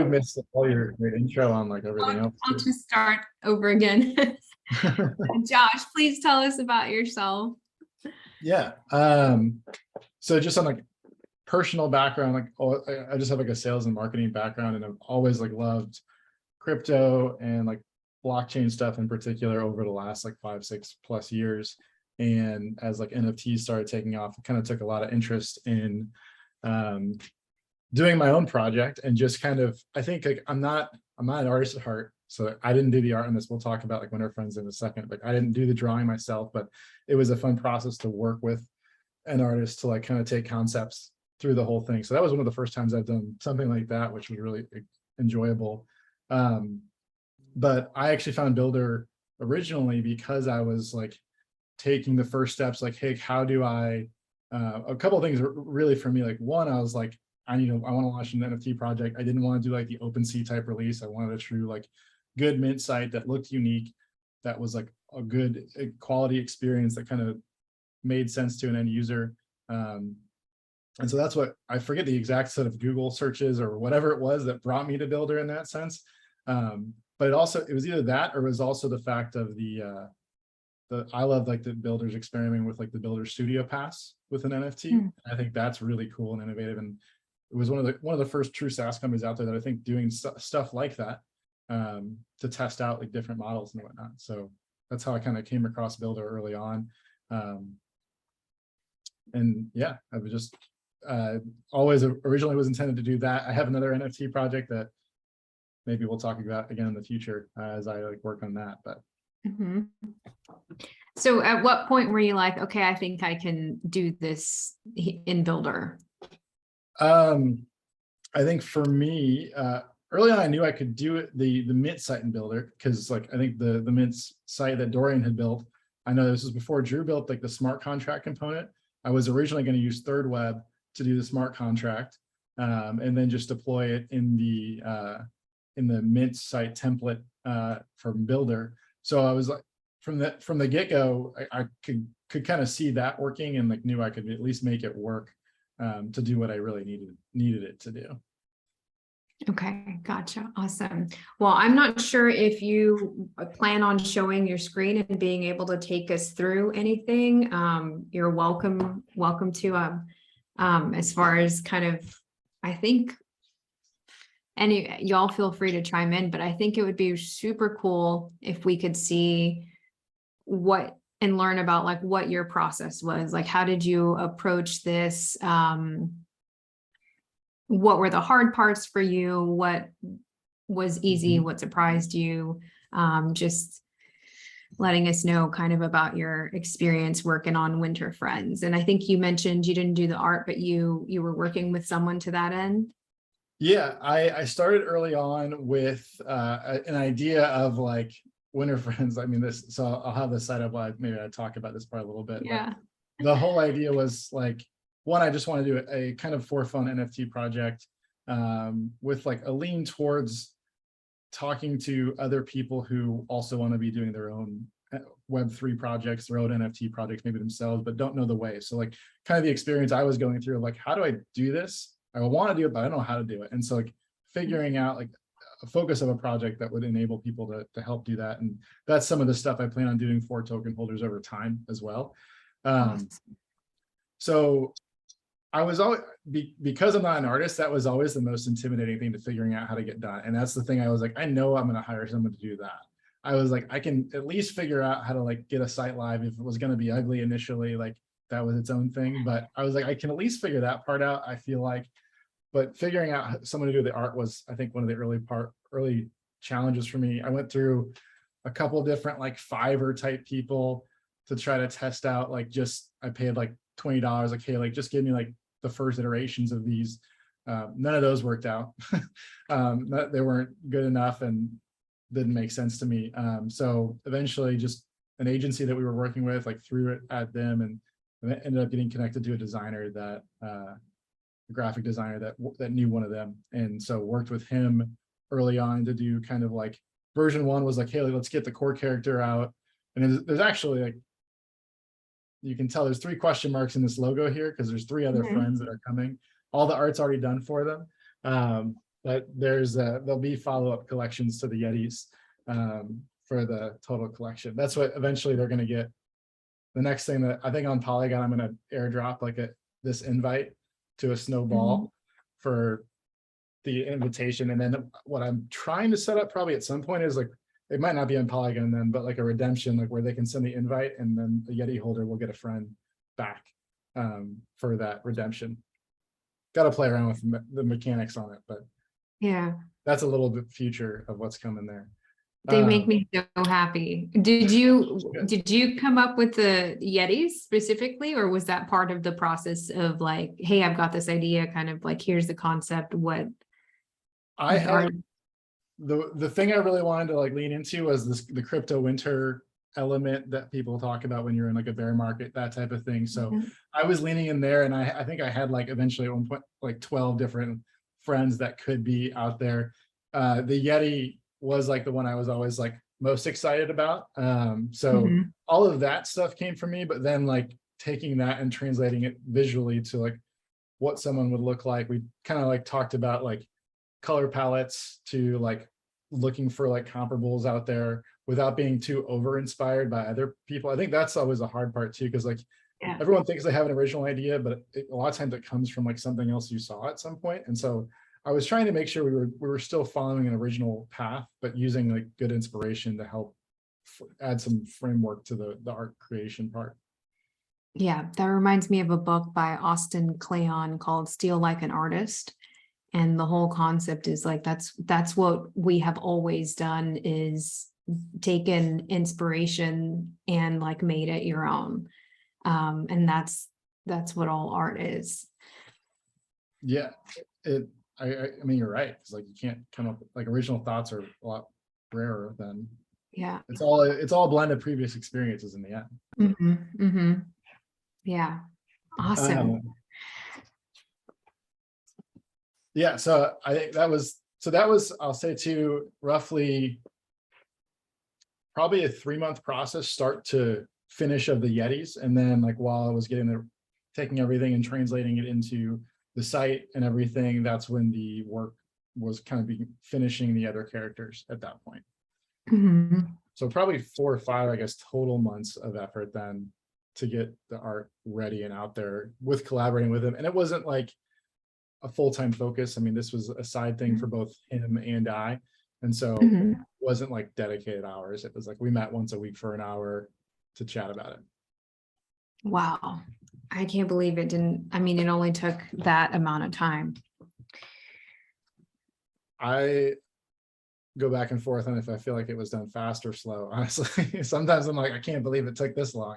missed all your intro on like everything else. I'll just start over again. Josh, please tell us about yourself. Yeah. So just on like personal background, like I just have like a sales and marketing background, and I've always like loved crypto and like blockchain stuff in particular over the last like 5-6+ years. And as like NFTs started taking off, I kind of took a lot of interest in doing my own project, and just kind of, I think like I'm not an artist at heart, so I didn't do the art in this. We'll talk about like Winterfrens in a second. Like I didn't do the drawing myself, but it was a fun process to work with an artist to like kind of take concepts through the whole thing. So that was one of the first times I've done something like that, which was really enjoyable. But I actually found Bildr originally because I was like taking the first steps, like, hey, how do I, a couple of things really for me. Like one, I was like, I want to launch an NFT project. I didn't want to do like the OpenSea type release. I wanted a true like good mint site that looked unique, that was like a good quality experience that kind of made sense to an end user. And so that's what, I forget the exact set of Google searches or whatever it was that brought me to Bildr in that sense. But it was either that, or it was also the fact of I love like the Bildr's experimenting with like the Bildr Studio Pass with an NFT. I think that's really cool and innovative, and it was one of the first true SaaS companies out there that I think doing stuff like that to test out like different models and whatnot. So that's how I kind of came across Bildr early on. And yeah, I was just always originally was intended to do that. I have another NFT project that maybe we'll talk about again in the future as I like work on that. But So at what point were you like, okay, I think I can do this in Bildr? I think for me, early on, I knew I could do it, the Mint site in Bildr, because like I think the Mint site that Dorian had built, I know this was before Drew built like the smart contract component. I was originally going to use Third Web to do the smart contract, and then just deploy it in the Mint site template from Bildr. So I was like, from the get-go, I could kind of see that working, and like knew I could at least make it work to do what I really needed it to do. Okay, gotcha. Awesome. Well, I'm not sure if you plan on showing your screen and being able to take us through anything. You're welcome to, as far as kind of, I think, y'all feel free to chime in, but I think it would be super cool if we could see and learn about like what your process was. Like, how did you approach this? What were the hard parts for you? What was easy? What surprised you? Just letting us know kind of about your experience working on Winterfrens. And I think you mentioned you didn't do the art, but you were working with someone to that end. Yeah, I started early on with an idea of like Winterfrens. I mean, so I'll have this side up live. Maybe I talk about this part a little bit. Yeah. But the whole idea was like, one, I just want to do a kind of for fun NFT project with like a lean towards talking to other people who also want to be doing their own Web3 projects, their own NFT projects, maybe themselves, but don't know the way. So like kind of the experience I was going through of like, how do I do this? I want to do it, but I don't know how to do it. And so like figuring out like a focus of a project that would enable people to help do that. And that's some of the stuff I plan on doing for token holders over time as well. So I was always, because I'm not an artist, that was always the most intimidating thing to figuring out how to get done. And that's the thing I was like, I know I'm going to hire someone to do that. I was like, I can at least figure out how to like get a site live. If it was going to be ugly initially, like that was its own thing. But I was like, I can at least figure that part out, I feel like. But figuring out someone to do the art was, I think, one of the early challenges for me. I went through a couple of different like Fiverr type people to try to test out, like I paid like $20, like, hey, like just give me like the first iterations of these. None of those worked out. They weren't good enough and didn't make sense to me. So eventually just an agency that we were working with, like threw it at them, and ended up getting connected to a designer a graphic designer that knew one of them. And so worked with him early on to do kind of like version 1 was like, hey, let's get the core character out. And there's actually like, you can tell there's 3 question marks in this logo here because there's 3 other friends that are coming. All the art's already done for them. but there'll be follow-up collections to the Yetis for the total collection. That's what eventually they're going to get. The next thing that I think on Polygon, I'm going to airdrop like this invite to a snowball for the invitation. And then what I'm trying to set up probably at some point is like, it might not be on Polygon then, but like a redemption, like where they can send the invite and then the Yeti holder will get a friend back for that redemption. Got to play around with the mechanics on it, but Yeah. that's a little bit future of what's coming there. They make me so happy. Did you come up with the Yetis specifically, or was that part of the process of like, hey, I've got this idea, kind of like, here's the concept, what I had the thing I really wanted to like lean into was the crypto winter element that people talk about when you're in like a bear market, that type of thing. So I was leaning in there, and I think I had like eventually at one point like 12 different friends that could be out there. The Yeti was like the one I was always like most excited about. So all of that stuff came from me, but then like taking that and translating it visually to like what someone would look like. We kind of like talked about like color palettes to like looking for like comparables out there without being too over inspired by other people. I think that's always a hard part too, because like everyone thinks they have an original idea, but a lot of times it comes from like something else you saw at some point. And so I was trying to make sure we were still following an original path, but using like good inspiration to help add some framework to the art creation part. Yeah, that reminds me of a book by Austin Kleon called Steal Like an Artist. And the whole concept is like, that's what we have always done, is taken inspiration and like made it your own. And that's what all art is. Yeah, I mean, you're right. It's like you can't come up with like original thoughts are a lot rarer than it's all blended previous experiences in the end. Yeah, awesome. Yeah, so I think that was I'll say too, roughly probably a 3-month process start to finish of the Yetis. And then like while I was taking everything and translating it into the site and everything, that's when the work was kind of finishing the other characters at that point. So probably 4 or 5, I guess, total months of effort then to get the art ready and out there with collaborating with him. And it wasn't like a full-time focus. I mean, this was a side thing for both him and I. And so it wasn't like dedicated hours. It was like we met once a week for an hour to chat about it. Wow. I can't believe it didn't, I mean, it only took that amount of time. I go back and forth on if I feel like it was done fast or slow, honestly. Sometimes I'm like, I can't believe it took this long.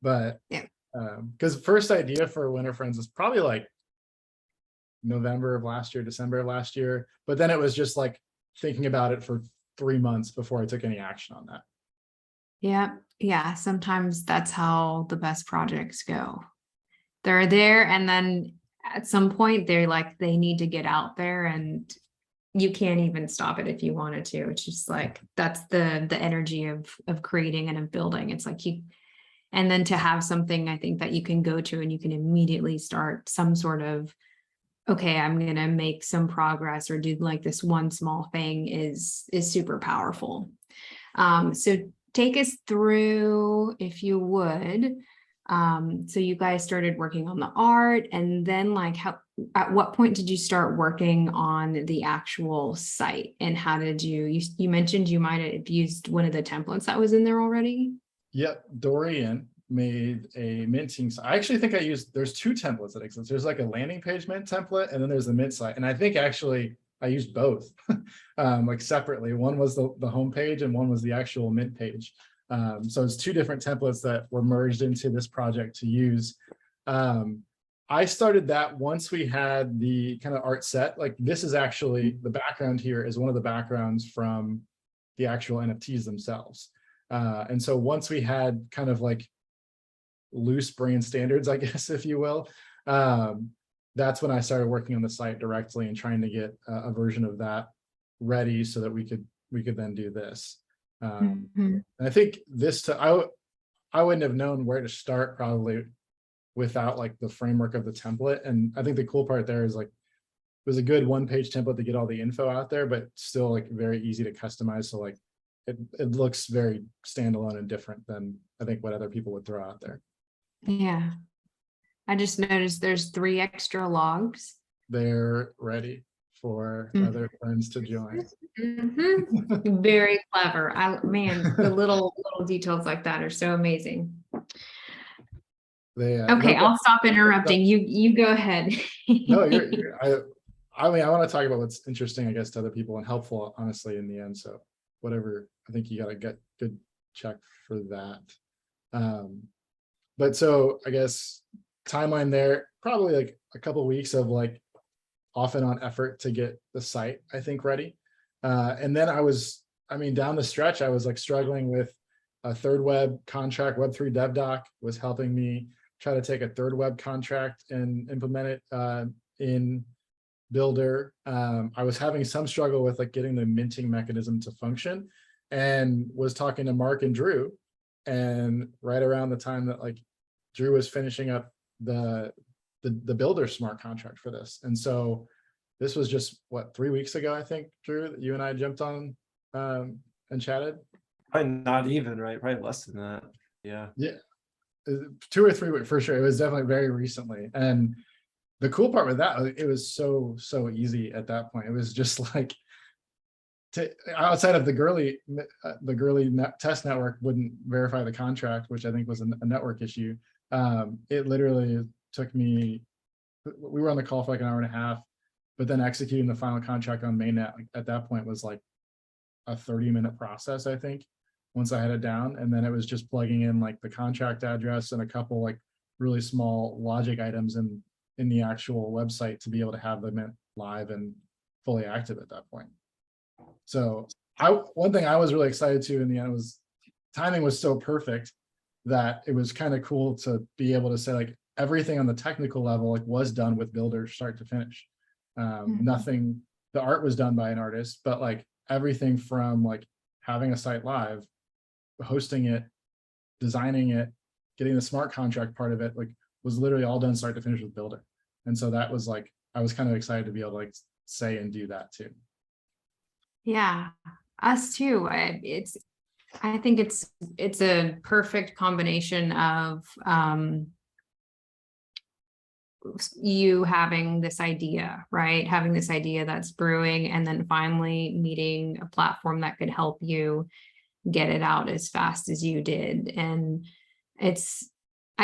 But because first idea for Winterfrens is probably like November of last year, December of last year. But then it was just like thinking about it for 3 months before I took any action on that. Yeah. Sometimes that's how the best projects go. They're there, and then at some point they're like, they need to get out there, and you can't even stop it if you wanted to. It's just like, that's the energy of creating and of building. It's like and then to have something, I think, that you can go to and you can immediately start some sort of, okay, I'm going to make some progress or do like this one small thing is super powerful. So take us through, if you would. So you guys started working on the art, and then like at what point did you start working on the actual site, and how did you mentioned you might have used one of the templates that was in there already? Yep, Dorian made a minting site. I actually think there's 2 templates that exist. There's like a landing page mint template, and then there's the mint site. And I think actually I used both like separately. One was the home page and one was the actual mint page. So it's 2 different templates that were merged into this project to use. I started that once we had the kind of art set. Like this is actually, the background here is one of the backgrounds from the actual NFTs themselves. And so once we had kind of like loose brand standards, I guess, if you will, that's when I started working on the site directly and trying to get a version of that ready so that we could then do this. And I think I wouldn't have known where to start probably without like the framework of the template. And I think the cool part there is like was a good one-page template to get all the info out there, but still like very easy to customize. So like it looks very standalone and different than I think what other people would throw out there. Yeah. I just noticed there's 3 extra logs. They're ready for other friends to join. Very clever. Man, the little details like that are so amazing. Okay, I'll stop interrupting. You go ahead. No, I mean, I want to talk about what's interesting, I guess, to other people and helpful, honestly, in the end. So whatever, I think you got to get good check for that. But so I guess timeline there, probably like a couple of weeks of like off and on effort to get the site, I think, ready. And then down the stretch, I was like struggling with a third web contract. Web3 DevDoc was helping me try to take a third web contract and implement it in Bildr. I was having some struggle with like getting the minting mechanism to function, and was talking to Mark and Drew. And right around the time that like Drew was finishing up the Bildr smart contract for this. And so this was just what, 3 weeks ago, I think, Drew, that you and I jumped on and chatted. Probably not even, right? Probably less than that. Yeah. 2 or 3 weeks for sure. It was definitely very recently. And the cool part with that, it was so easy at that point. It was just like, outside of the girly test network wouldn't verify the contract, which I think was a network issue. It literally took me, we were on the call for like an hour and a half, but then executing the final contract on mainnet at that point was like a 30-minute process, I think, once I had it down. And then it was just plugging in like the contract address and a couple like really small logic items in the actual website to be able to have the mint live and fully active at that point. So one thing I was really excited to in the end was timing was so perfect that it was kind of cool to be able to say like everything on the technical level like was done with Bildr start to finish. Nothing, the art was done by an artist, but like everything from like having a site live, hosting it, designing it, getting the smart contract part of it, like was literally all done start to finish with Bildr. And so that was like, I was kind of excited to be able to like say and do that too. Yeah, us too. I think it's a perfect combination of you having this idea, right? Having this idea that's brewing, and then finally meeting a platform that could help you get it out as fast as you did. And I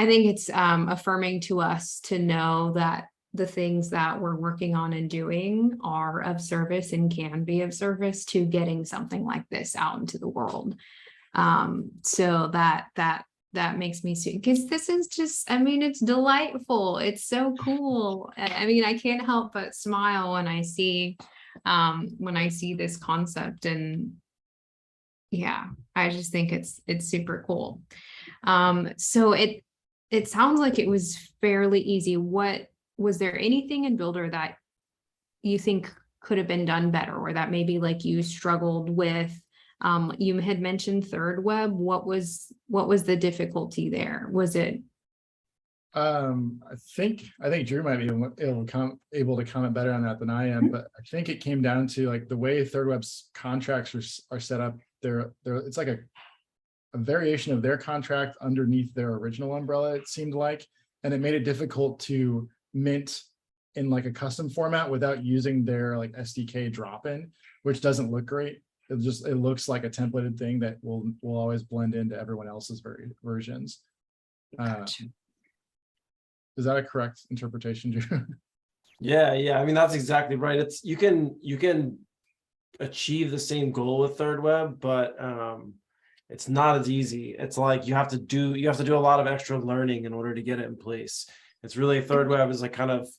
think it's affirming to us to know that the things that we're working on and doing are of service and can be of service to getting something like this out into the world. So that makes me see, because this is just, I mean, it's delightful. It's so cool. I mean, I can't help but smile when I see this concept. And yeah, I just think it's super cool. So it sounds like it was fairly easy. Was there anything in Bildr that you think could have been done better, or that maybe like you struggled with? You had mentioned third web. What was the difficulty there? Was it? I think Drew might be able to comment better on that than I am, but I think it came down to like the way third web's contracts are set up. It's like a variation of their contract underneath their original umbrella, it seemed like, and it made it difficult to mint in like a custom format without using their like SDK drop-in, which doesn't look great. It looks like a templated thing that will always blend into everyone else's versions. Gotcha. Is that a correct interpretation, Drew? Yeah. I mean, that's exactly right. It's you can achieve the same goal with third web, but it's not as easy. It's like you have to do a lot of extra learning in order to get it in place. It's really, third web is like kind of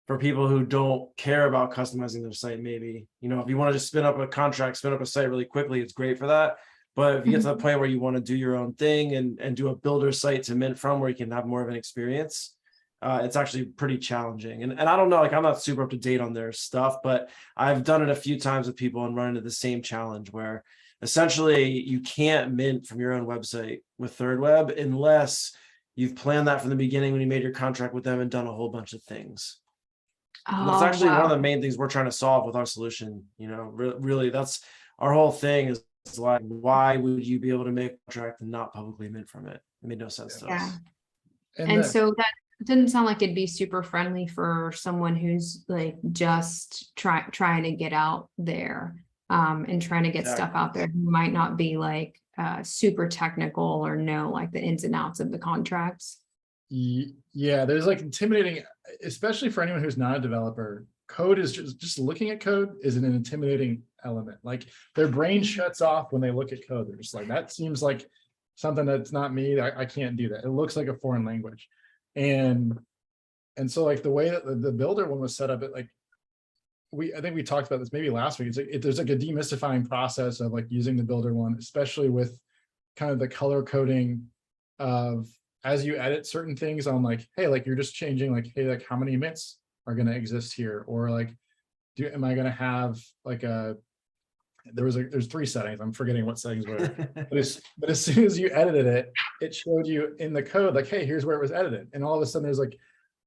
for people who don't care about customizing their site. Maybe, if you want to just spin up a contract, spin up a site really quickly, it's great for that. But if you get to the point where you want to do your own thing and do a Bildr site to mint from, where you can have more of an experience, it's actually pretty challenging. And I don't know, like I'm not super up to date on their stuff, but I've done it a few times with people and run into the same challenge where essentially you can't mint from your own website with third web unless you've planned that from the beginning when you made your contract with them and done a whole bunch of things. And that's Oh, actually one of the wow. main things we're trying to solve with our solution. Really, that's our whole thing is like, why would you be able to make a contract and not publicly emit from it? It made no sense to Yeah. us. And And then, so that didn't sound like it'd be super friendly for someone who's like just trying to get out there and trying to get stuff Exactly. out there who might not be like super technical or know like the ins and outs of the contracts. yeah, there's like intimidating, especially for anyone who's not a developer. Code is just looking at code is an intimidating element. Like their brain shuts off when they look at code. They're just like, that seems like something that's not me. I can't do that. It looks like a foreign language. And so like the way that the Bildr one was set up, I think we talked about this maybe last week. It's like there's like a demystifying process of like using the Bildr one, especially with kind of the color coding of as you edit certain things on like, hey, like you're just changing like, hey, like how many emits are going to exist here, or like, am I going to have like there's 3 settings. I'm forgetting what settings were, but as soon as you edited it, it showed you in the code like, hey, here's where it was edited, and all of a sudden there's like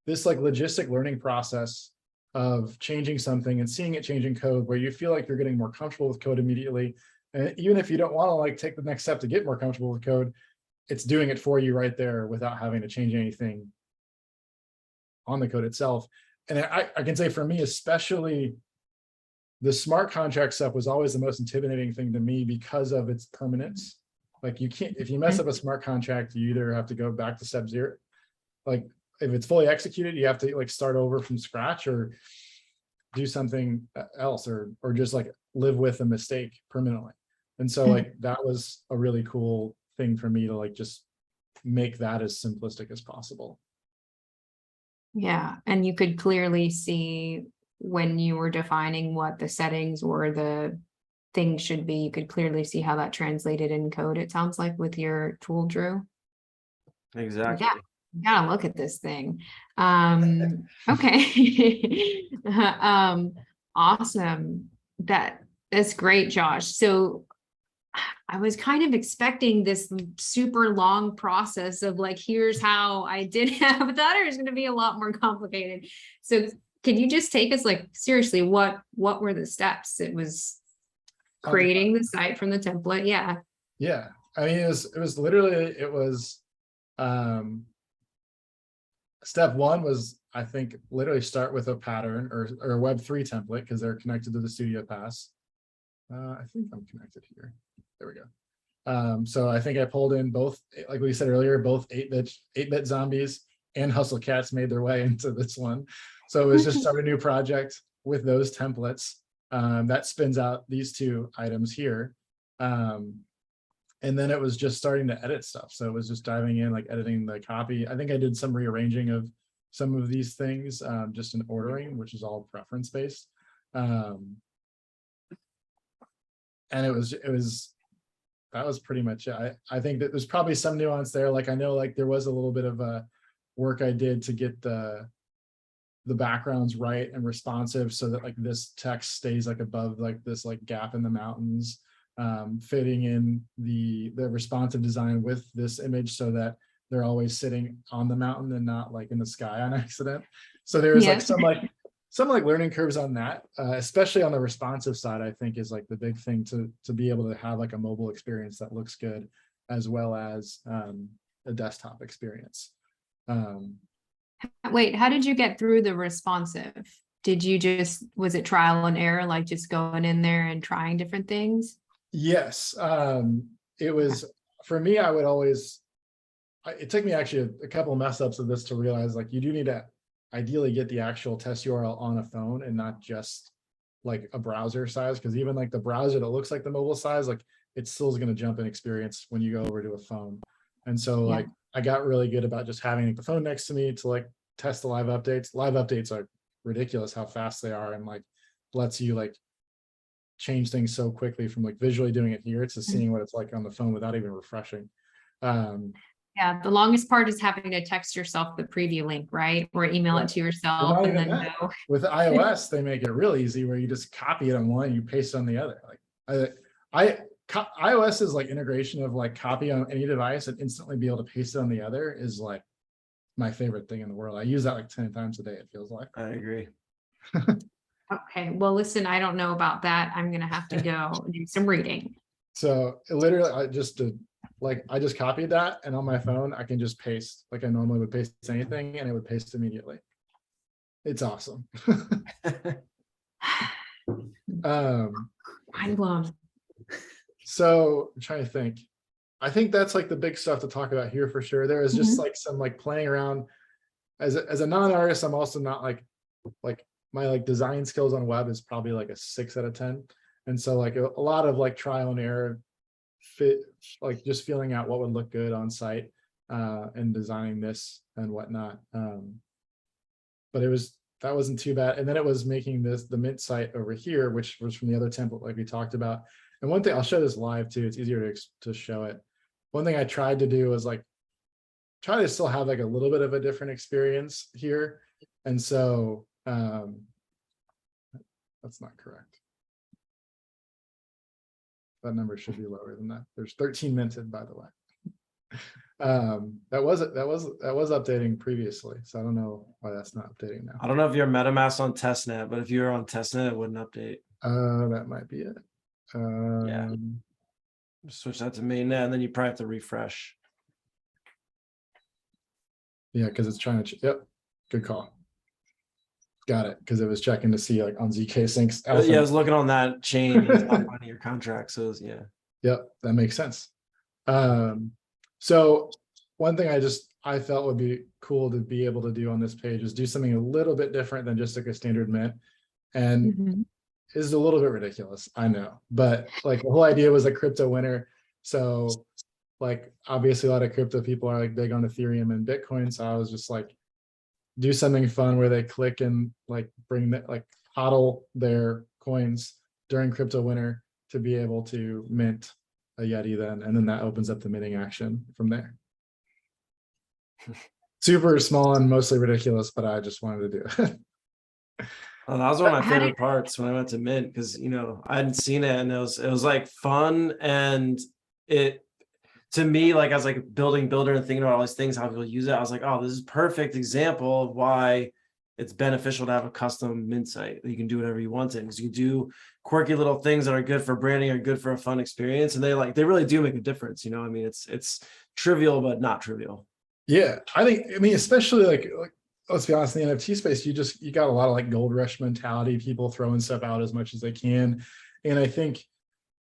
this like logistic learning process of changing something and seeing it change in code where you feel like you're getting more comfortable with code immediately. And even if you don't want to like take the next step to get more comfortable with code, it's doing it for you right there without having to change anything on the code itself. And I can say for me, especially the smart contract stuff was always the most intimidating thing to me because of its permanence. Like you can't, if you mess up a smart contract, you either have to go back to step 0. Like if it's fully executed, you have to like start over from scratch or do something else, or just like live with a mistake permanently. And so like that was a really cool thing for me to like just make that as simplistic as possible. Yeah, and you could clearly see when you were defining what the settings or the things should be, you could clearly see how that translated in code, it sounds like, with your tool, Drew. Exactly. Yeah, you gotta look at this thing. Okay. Awesome. That's great, Josh. So I was kind of expecting this super long process of like, here's how I did it. I thought it was going to be a lot more complicated. So can you just take us like, seriously, what were the steps? It was creating the site from the template. Yeah. Yeah. I mean, it was literally, step 1 was, I think, literally start with a pattern or a Web3 template because they're connected to the Studio Pass. I think I'm connected here. There we go. So I think I pulled in both, like we said earlier, both 8-bit zombies and hustle cats made their way into this one. So it was just start a new project with those templates. That spins out these 2 items here. And then it was just starting to edit stuff. So it was just diving in, like editing the copy. I think I did some rearranging of some of these things, just in ordering, which is all preference based. And that was pretty much it. I think that there's probably some nuance there. Like I know like there was a little bit of a work I did to get the backgrounds right and responsive so that like this text stays like above like this like gap in the mountains, fitting in the responsive design with this image so that they're always sitting on the mountain and not like in the sky on accident. So there was like some learning curves on that, especially on the responsive side. I think is like the big thing to be able to have like a mobile experience that looks good as well as a desktop experience. Wait, how did you get through the responsive? Was it trial and error, like just going in there and trying different things? Yes. It was, for me, I would always, it took me actually a couple of mess ups of this to realize like you do need to ideally get the actual test URL on a phone and not just like a browser size, because even like the browser that looks like the mobile size, like it still is going to jump in experience when you go over to a phone. And so like I got really good about just having like, the phone next to me to like test the live updates. Live updates are ridiculous how fast they are and like lets you like change things so quickly from like visually doing it here to seeing what it's like on the phone without even refreshing. Yeah, the longest part is having to text yourself the preview link, right? Or email it to yourself and then go. With iOS, they make it real easy where you just copy it on one, you paste it on the other. Like iOS's like integration of like copy on any device and instantly be able to paste it on the other is like my favorite thing in the world. I use that like 10 times a day, it feels like. I agree. Okay, well, listen, I don't know about that. I'm gonna have to go do some reading. So it literally, I just copied that, and on my phone, I can just paste like I normally would paste anything, and it would paste immediately. It's awesome. Mind blown. So I'm trying to think. I think that's like the big stuff to talk about here for sure. There is just like some like playing around. As a non-artist, I'm also not like my like design skills on web is probably like a 6 out of 10. And so like a lot of like trial and error fit, like just feeling out what would look good on site and designing this and whatnot. But that wasn't too bad. And then it was making the Mint site over here, which was from the other template like we talked about. And one thing, I'll show this live too, it's easier to show it. One thing I tried to do was like try to still have like a little bit of a different experience here. And so that's not correct. That number should be lower than that. There's 13 minted, by the way. That was updating previously, so I don't know why that's not updating now. I don't know if you're MetaMask on testnet, but if you're on testnet, it wouldn't update. That might be it. Yeah. Switch that to mainnet, and then you probably have to refresh. Yeah, because it's trying to. Yep, good call. Got it, because it was checking to see like on ZK syncs. Yeah, I was looking on that chain. It's not finding your contract, so yeah. Yep, that makes sense. So one thing I felt would be cool to be able to do on this page is do something a little bit different than just like a standard mint, and is a little bit ridiculous, I know, but like the whole idea was a crypto winter. So like obviously a lot of crypto people are like big on Ethereum and Bitcoin, so I was just like, do something fun where they click and like bring that, like hodl their coins during crypto winter to be able to mint a Yeti then, and then that opens up the minting action from there. Super small and mostly ridiculous, but I just wanted to do it. Oh, that was one of my favorite parts when I went to Mint, because I hadn't seen it, and it was like fun, and it to me, like I was like building Bildr and thinking about all these things, how people use it. I was like, oh, this is a perfect example of why it's beneficial to have a custom Mint site that you can do whatever you want in, because you can do quirky little things that are good for branding or good for a fun experience, and they really do make a difference. I mean, it's trivial but not trivial. Yeah, I mean, especially like let's be honest, in the NFT space, you got a lot of like gold rush mentality, people throwing stuff out as much as they can. And I think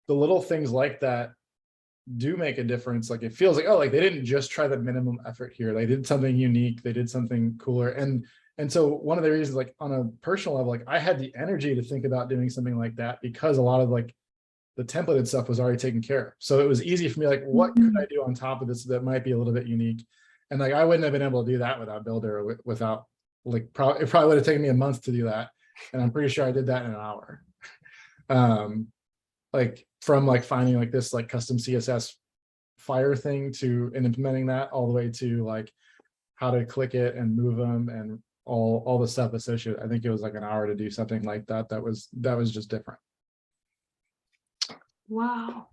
the little things like that do make a difference. Like it feels like, oh, like they didn't just try the minimum effort here. They did something unique, they did something cooler. And so one of the reasons, like on a personal level, like I had the energy to think about doing something like that because a lot of like the templated stuff was already taken care of. So it was easy for me, like, what could I do on top of this that might be a little bit unique? And like, I wouldn't have been able to do that without Bildr, or without like, it probably would have taken me a month to do that. And I'm pretty sure I did that in an hour. Like from like finding like this like custom CSS fire thing to and implementing that all the way to like how to click it and move them and all the stuff associated. I think it was like an hour to do something like that. That was just different. Wow.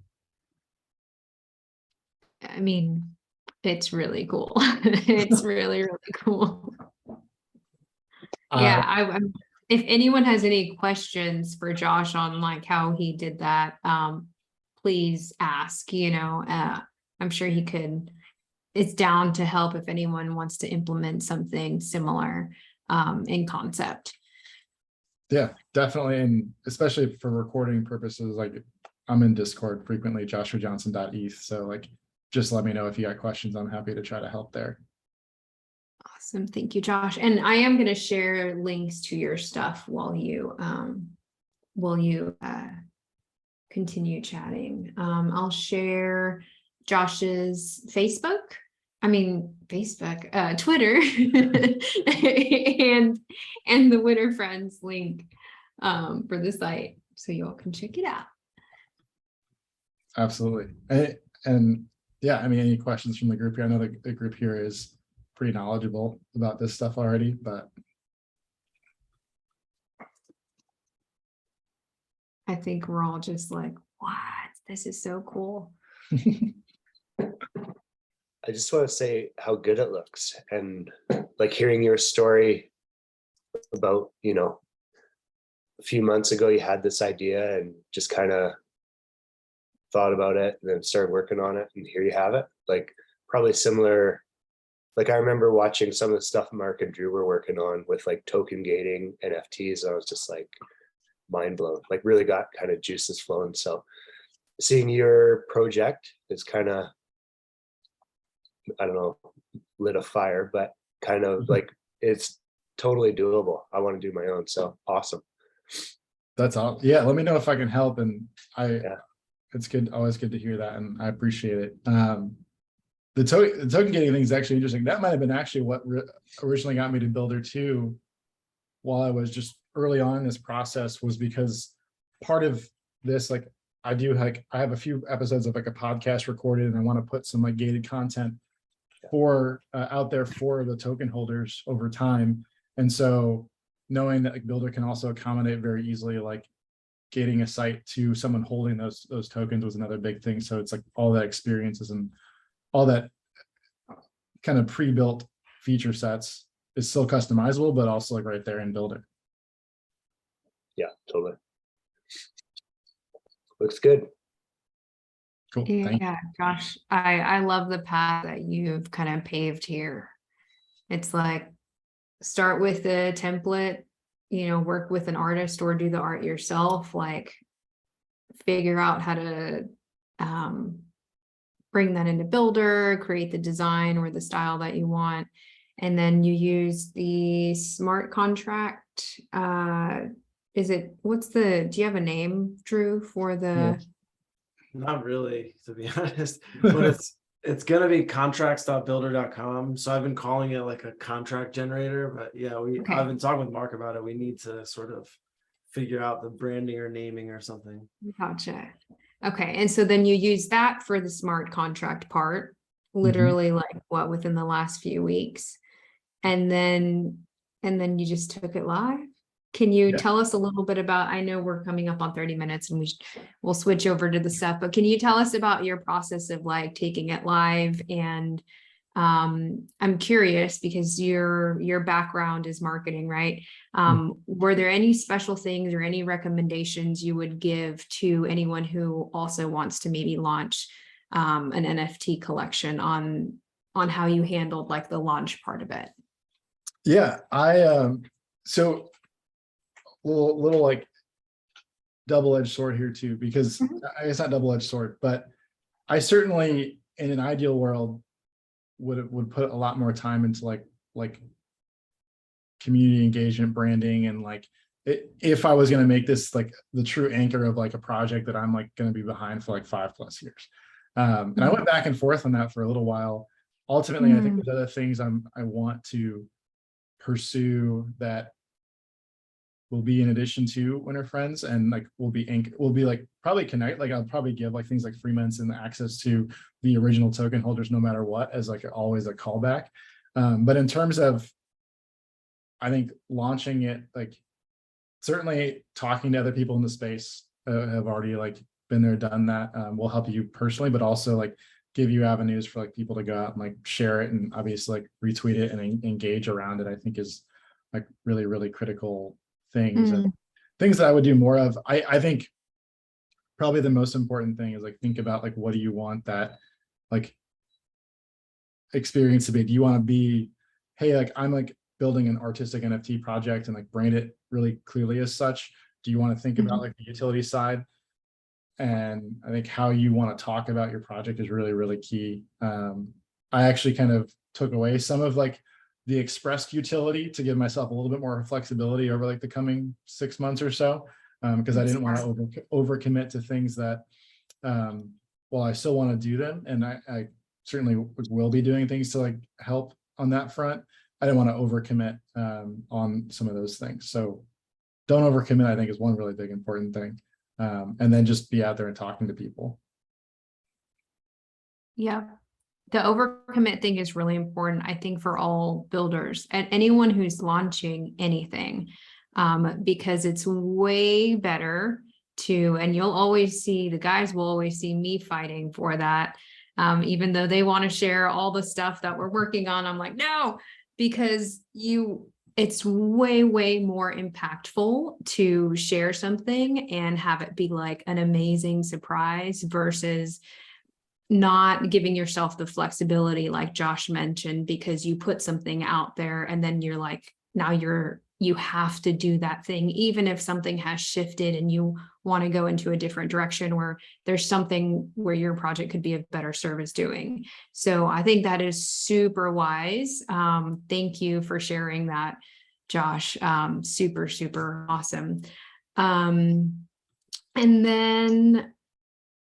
I mean, it's really cool. It's really, really cool. Yeah, if anyone has any questions for Josh on like how he did that, please ask, I'm sure he could, it's down to help if anyone wants to implement something similar in concept. Yeah, definitely. And especially for recording purposes, like I'm in Discord frequently, joshuajohnson.eth. So like, just let me know if you got questions. I'm happy to try to help there. Awesome. Thank you, Josh. And I am going to share links to your stuff while you continue chatting. I'll share Josh's Twitter and the Winterfrens link for the site, so you all can check it out. Absolutely. And yeah, I mean, any questions from the group here? I know the group here is pretty knowledgeable about this stuff already, but I think we're all just like, what? This is so cool. I just want to say how good it looks, and like hearing your story about, a few months ago you had this idea and just kind of thought about it and then started working on it, and here you have it. Like probably similar. Like I remember watching some of the stuff Mark and Drew were working on with like token gating NFTs. And I was just like mind blown, like really got kind of juices flowing. So seeing your project is kind of, I don't know, lit a fire, but kind of like it's totally doable. I want to do my own. So awesome. That's all. Yeah, let me know if I can help. And Yeah. it's good, always good to hear that, and I appreciate it. The token gating thing is actually interesting. That might have been actually what originally got me to Bildr 2 while I was just early on in this process, was because part of this, like I have a few episodes of like a podcast recorded, and I want to put some like gated content for out there for the token holders over time. And so knowing that like Bildr can also accommodate very easily like gating a site to someone holding those tokens was another big thing. So it's like all that experiences and all that kind of pre-built feature sets is still customizable, but also like right there in Bildr. Yeah, totally. Looks good. Cool. Thank you. Yeah, gosh, I love the path that you've kind of paved here. It's like start with the template, work with an artist or do the art yourself, like figure out how to bring that into Bildr, create the design or the style that you want. And then you use the smart contract. Do you have a name, Drew, for the? Not really, to be honest, but it's gonna be contracts.builder.com. So I've been calling it like a contract generator, but yeah, Okay. I've been talking with Mark about it. We need to sort of figure out the branding or naming or something. Gotcha. Okay, and so then you use that for the smart contract part, literally like what, within the last few weeks, and then you just took it live. Can you tell us a little bit about, I know we're coming up on 30 minutes and we'll switch over to the stuff, but can you tell us about your process of like taking it live? And I'm curious because your background is marketing, right? Were there any special things or any recommendations you would give to anyone who also wants to maybe launch an NFT collection on how you handled like the launch part of it? Yeah, so little like double-edged sword here too, because it's not double-edged sword, but I certainly in an ideal world would put a lot more time into like community engagement, branding, and like if I was going to make this like the true anchor of like a project that I'm like going to be behind for like 5+ years. And I went back and forth on that for a little while. Ultimately, I think there's other things I want to pursue that will be in addition to Winterfrens, and like will be like probably connect, like I'll probably give like things like free months and access to the original token holders no matter what, as like always a callback. But in terms of, I think launching it, like certainly talking to other people in the space have already like been there, done that, will help you personally, but also like give you avenues for like people to go out and like share it and obviously like retweet it and engage around it. I think is like really, really critical things and things that I would do more of. I think probably the most important thing is like think about like what do you want that like experience to be? Do you want to be, hey, like I'm like building an artistic NFT project and like brand it really clearly as such? Do you want to think about like the utility side? And I think how you want to talk about your project is really, really key. I actually kind of took away some of like the expressed utility to give myself a little bit more flexibility over like the coming 6 months or so, because I didn't want to overcommit to things that, well, I still want to do them, and I certainly will be doing things to like help on that front. I didn't want to overcommit on some of those things. So don't overcommit, I think, is one really big important thing. And then just be out there and talking to people. Yeah. The overcommit thing is really important, I think, for all builders and anyone who's launching anything, because it's way better to, and you'll always see, the guys will always see me fighting for that. Even though they want to share all the stuff that we're working on, I'm like, no, because it's way, way more impactful to share something and have it be like an amazing surprise versus not giving yourself the flexibility like Josh mentioned, because you put something out there and then you're like, now you have to do that thing, even if something has shifted and you want to go into a different direction where there's something where your project could be of better service doing. So I think that is super wise. Thank you for sharing that, Josh. Super, super awesome. And then,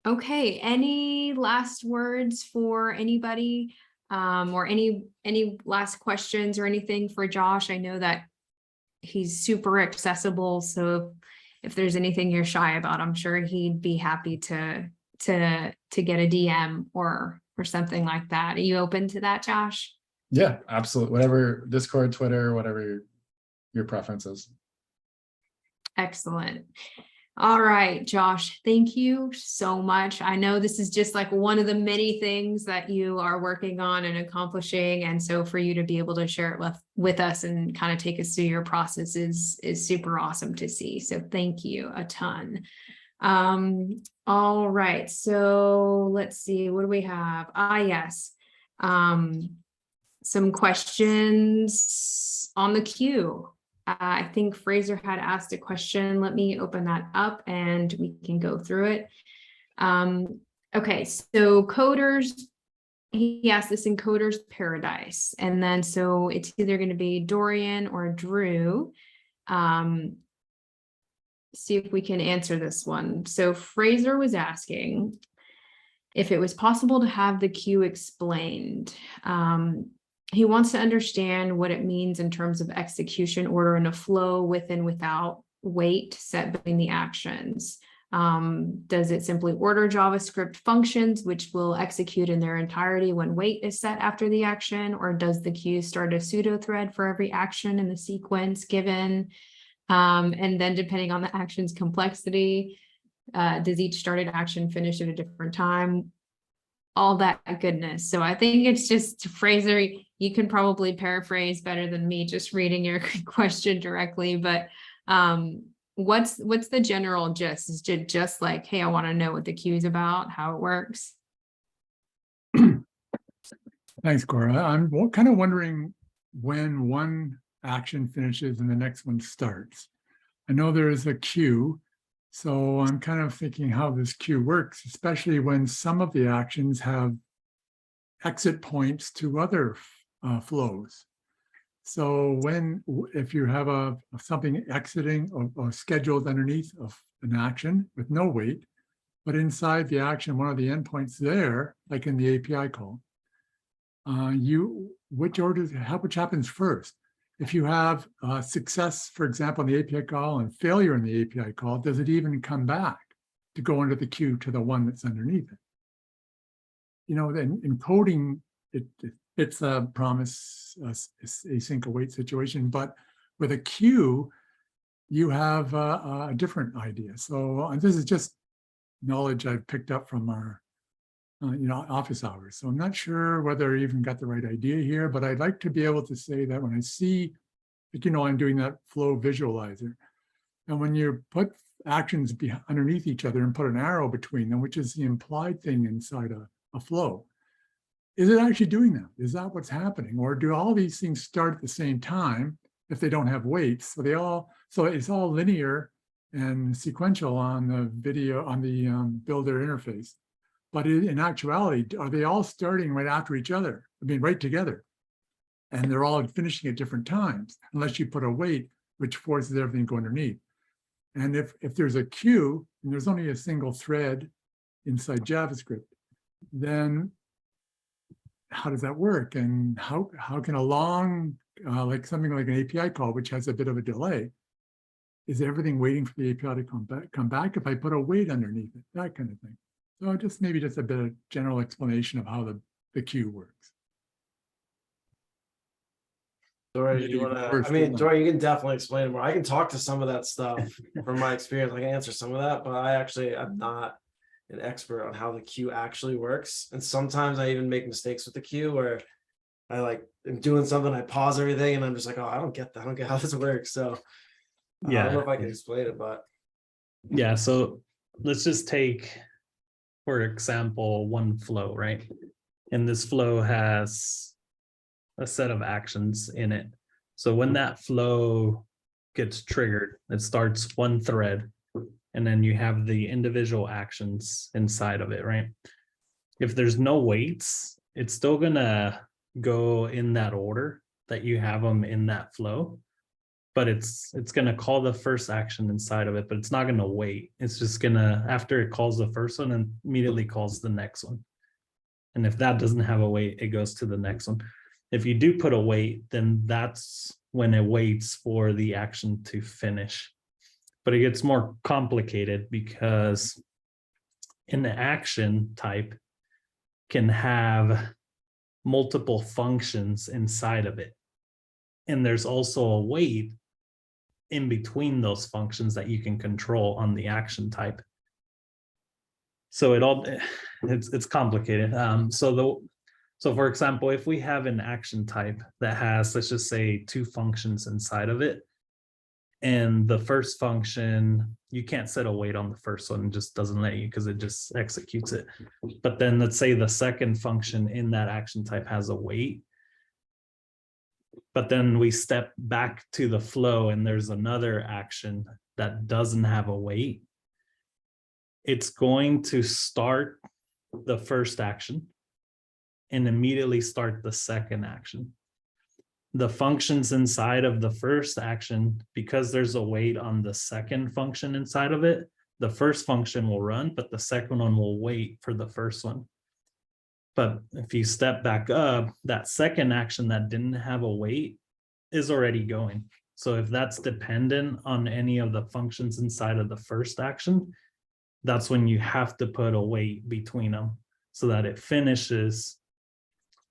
okay, any last words for anybody? Or any last questions or anything for Josh? I know that he's super accessible, so if there's anything you're shy about, I'm sure he'd be happy to get a DM or something like that. Are you open to that, Josh? Yeah, absolutely. Whatever, Discord, Twitter, whatever your preference is. Excellent. All right, Josh, thank you so much. I know this is just like one of the many things that you are working on and accomplishing. And so for you to be able to share it with us and kind of take us through your process is super awesome to see. So thank you a ton. All right, so let's see, what do we have? Yes. Some questions on the queue. I think Fraser had asked a question. Let me open that up and we can go through it. Okay, so coders, he asked this in Coders Paradise. And then so it's either going to be Dorian or Drew. See if we can answer this one. So Fraser was asking if it was possible to have the queue explained. He wants to understand what it means in terms of execution order and a flow with and without wait set between the actions. Does it simply order JavaScript functions which will execute in their entirety when wait is set after the action, or does the queue start a pseudo thread for every action in the sequence given? And then depending on the action's complexity, does each started action finish at a different time? All that goodness. So I think it's just, Fraser, you can probably paraphrase better than me just reading your question directly, but what's the general gist? Is it just like, hey, I want to know what the queue is about, how it works? Thanks, Cora. I'm kind of wondering when one action finishes and the next one starts. I know there is a queue, so I'm kind of thinking how this queue works, especially when some of the actions have exit points to other flows. So if you have something exiting or scheduled underneath of an action with no wait, but inside the action, one of the endpoints there, like in the API call, which happens first? If you have success, for example, in the API call and failure in the API call, does it even come back to go into the queue to the one that's underneath it? You know, then in coding, it's a promise async await situation, but with a queue, you have a different idea. So this is just knowledge I've picked up from our office hours. So I'm not sure whether I even got the right idea here, but I'd like to be able to say that when I see, I'm doing that flow visualizer. And when you put actions underneath each other and put an arrow between them, which is the implied thing inside a flow, is it actually doing that? Is that what's happening? Or do all these things start at the same time if they don't have weights? So it's all linear and sequential on the video, on the Bildr interface. But in actuality, are they all starting right after each other? I mean, right together. And they're all finishing at different times, unless you put a wait, which forces everything to go underneath. And if there's a queue, and there's only a single thread inside JavaScript, then how does that work? And how can a long, like something like an API call, which has a bit of a delay, is everything waiting for the API to come back if I put a wait underneath it, that kind of thing. So maybe just a bit of general explanation of how the queue works. Dorian, Dorian, you can definitely explain it more. I can talk to some of that stuff from my experience. I can answer some of that, but I'm not an expert on how the queue actually works. And sometimes I even make mistakes with the queue where I like am doing something, I pause everything, and I'm just like, oh, I don't get that. I don't get how this works. So I don't know if I can explain it, but Yeah, so let's just take, for example, one flow, right? And this flow has a set of actions in it. So when that flow gets triggered, it starts one thread, and then you have the individual actions inside of it, right? If there's no weights, it's still gonna go in that order that you have them in that flow, but it's gonna call the first action inside of it, but it's not gonna wait. It's just gonna, after it calls the first one, and immediately calls the next one. And if that doesn't have a wait, it goes to the next one. If you do put a wait, then that's when it waits for the action to finish. But it gets more complicated because an action type can have multiple functions inside of it. And there's also a wait in between those functions that you can control on the action type. So it's complicated. So for example, if we have an action type that has, let's just say, 2 functions inside of it, and the first function, you can't set a wait on the first one, it just doesn't let you because it just executes it. But then let's say the second function in that action type has a wait, but then we step back to the flow and there's another action that doesn't have a wait. It's going to start the first action and immediately start the second action. The functions inside of the first action, because there's a wait on the second function inside of it, the first function will run, but the second one will wait for the first one. But if you step back up, that second action that didn't have a wait is already going. So if that's dependent on any of the functions inside of the first action, that's when you have to put a wait between them so that it finishes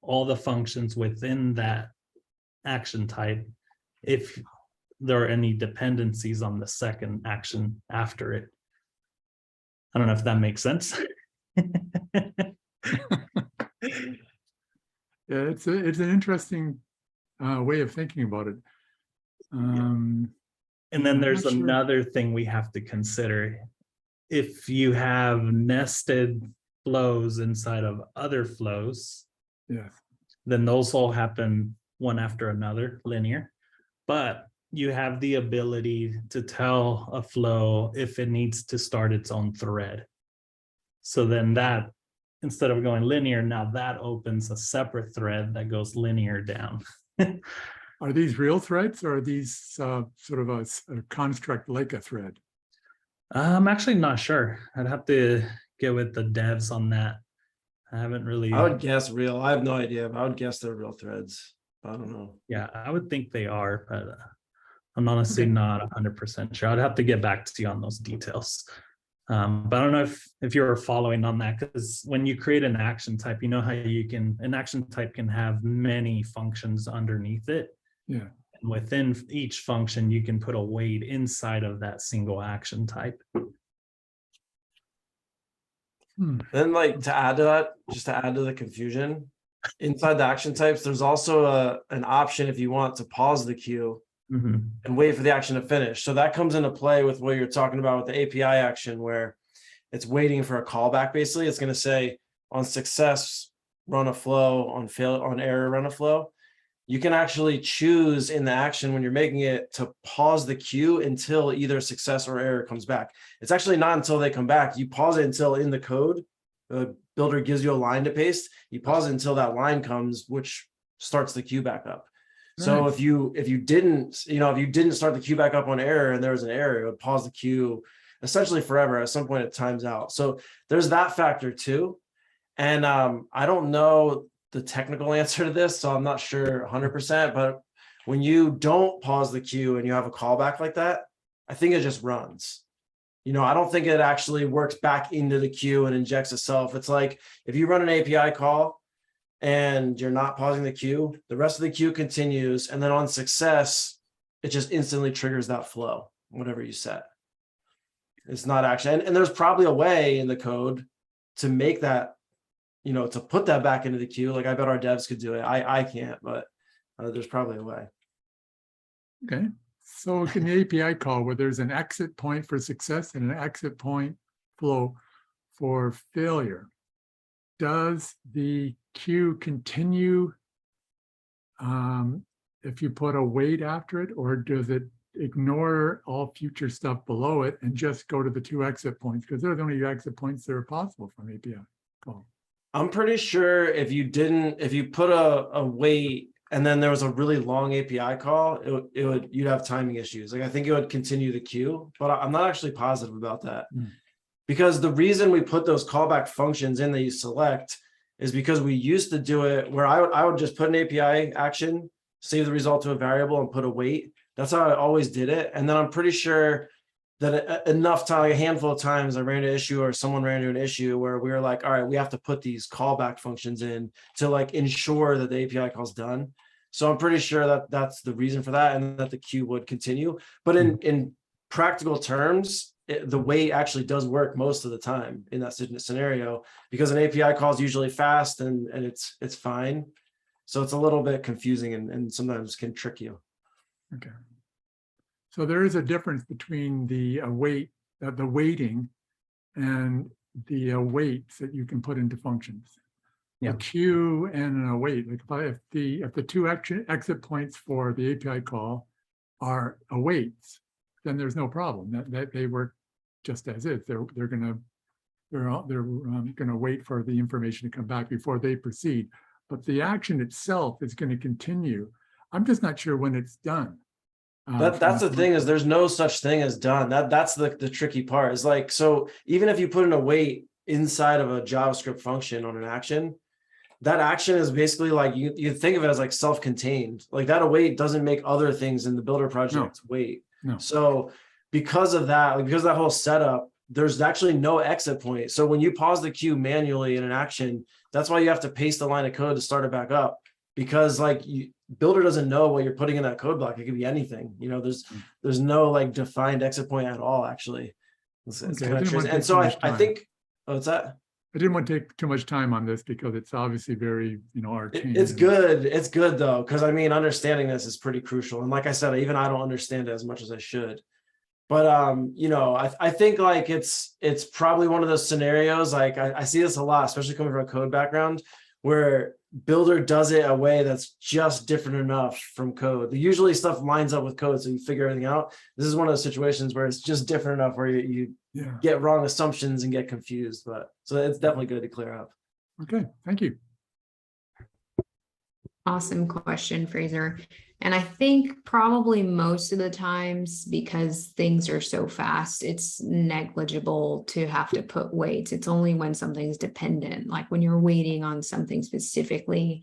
all the functions within that action type if there are any dependencies on the second action after it. I don't know if that makes sense. Yeah, it's an interesting way of thinking about it. And then there's not sure. another thing we have to consider. If you have nested flows inside of other flows, Yes. then those all happen one after another, linear. But you have the ability to tell a flow if it needs to start its own thread. So then that, instead of going linear, now that opens a separate thread that goes linear down. Are these real threads, or are these sort of a construct like a thread? I'm actually not sure. I'd have to get with the devs on that. I haven't really. I would guess real. I have no idea, but I would guess they're real threads. I don't know. Yeah, I would think they are, but I'm honestly not 100% sure. I'd have to get back to you on those details. But I don't know if you're following on that, because when you create an action type, you know how an action type can have many functions underneath it. Yeah. And within each function, you can put a wait inside of that single action type. Then, like, to add to that, just to add to the confusion, inside the action types, there's also an option if you want to pause the queue and wait for the action to finish. So that comes into play with what you're talking about with the API action, where it's waiting for a callback. Basically, it's going to say on success, run a flow, on error, run a flow. You can actually choose in the action when you're making it to pause the queue until either success or error comes back. It's actually not until they come back. You pause it until in the code, the Bildr gives you a line to paste. You pause it until that line comes, which starts the queue back up. So Nice. if you didn't start the queue back up on error and there was an error, it would pause the queue essentially forever. At some point it times out. So there's that factor too. And I don't know the technical answer to this, so I'm not sure 100%, but when you don't pause the queue and you have a callback like that, I think it just runs. I don't think it actually works back into the queue and injects itself. It's like if you run an API call and you're not pausing the queue, the rest of the queue continues, and then on success, it just instantly triggers that flow, whatever you set. It's not actually, and there's probably a way in the code to make that to put that back into the queue. Like I bet our devs could do it. I can't, but there's probably a way. Okay, so in the API call where there's an exit point for success and an exit point flow for failure, does the queue continue if you put a wait after it, or does it ignore all future stuff below it and just go to the 2 exit points? Because they're the only exit points that are possible from API call. I'm pretty sure if you put a wait and then there was a really long API call, you'd have timing issues. Like I think it would continue the queue, but I'm not actually positive about that. Because the reason we put those callback functions in that you select is because we used to do it where I would just put an API action, save the result to a variable and put a wait. That's how I always did it. And then I'm pretty sure that enough time, a handful of times I ran into an issue or someone ran into an issue where we were like, all right, we have to put these callback functions in to like ensure that the API call is done. So I'm pretty sure that that's the reason for that and that the queue would continue. But in practical terms, the wait actually does work most of the time in that scenario because an API call is usually fast and it's fine. So it's a little bit confusing and sometimes can trick you. Okay. So there is a difference between the waiting and the awaits that you can put into functions. Yeah. A queue and an await. Like if the 2 exit points for the API call are awaits, then there's no problem. That they work just as is. They're gonna wait for the information to come back before they proceed. But the action itself is going to continue. I'm just not sure when it's done. That's the thing is there's no such thing as done. That's the tricky part. Is like, so even if you put in a wait inside of a JavaScript function on an action, that action is basically like you think of it as like self-contained. Like that await doesn't make other things in the Bildr project wait. No. So because of that, like because of that whole setup, there's actually no exit point. So when you pause the queue manually in an action, that's why you have to paste a line of code to start it back up. Because like Bildr doesn't know what you're putting in that code block. It could be anything. There's no like defined exit point at all. Actually, it's kind of tricky. And so I think, what's that? I didn't want to take too much time on this because it's obviously very arcane. It's good. It's good though, because I mean, understanding this is pretty crucial. And like I said, even I don't understand it as much as I should. But I think like it's probably one of those scenarios. Like I see this a lot, especially coming from a code background, where Bildr does it a way that's just different enough from code. Usually stuff lines up with code, so you figure everything out. This is one of those situations where it's just different enough where you get wrong assumptions and get confused. But so it's definitely good to clear up. Okay, thank you. Awesome question, Fraser. And I think probably most of the times, because things are so fast, it's negligible to have to put waits. It's only when something's dependent, like when you're waiting on something specifically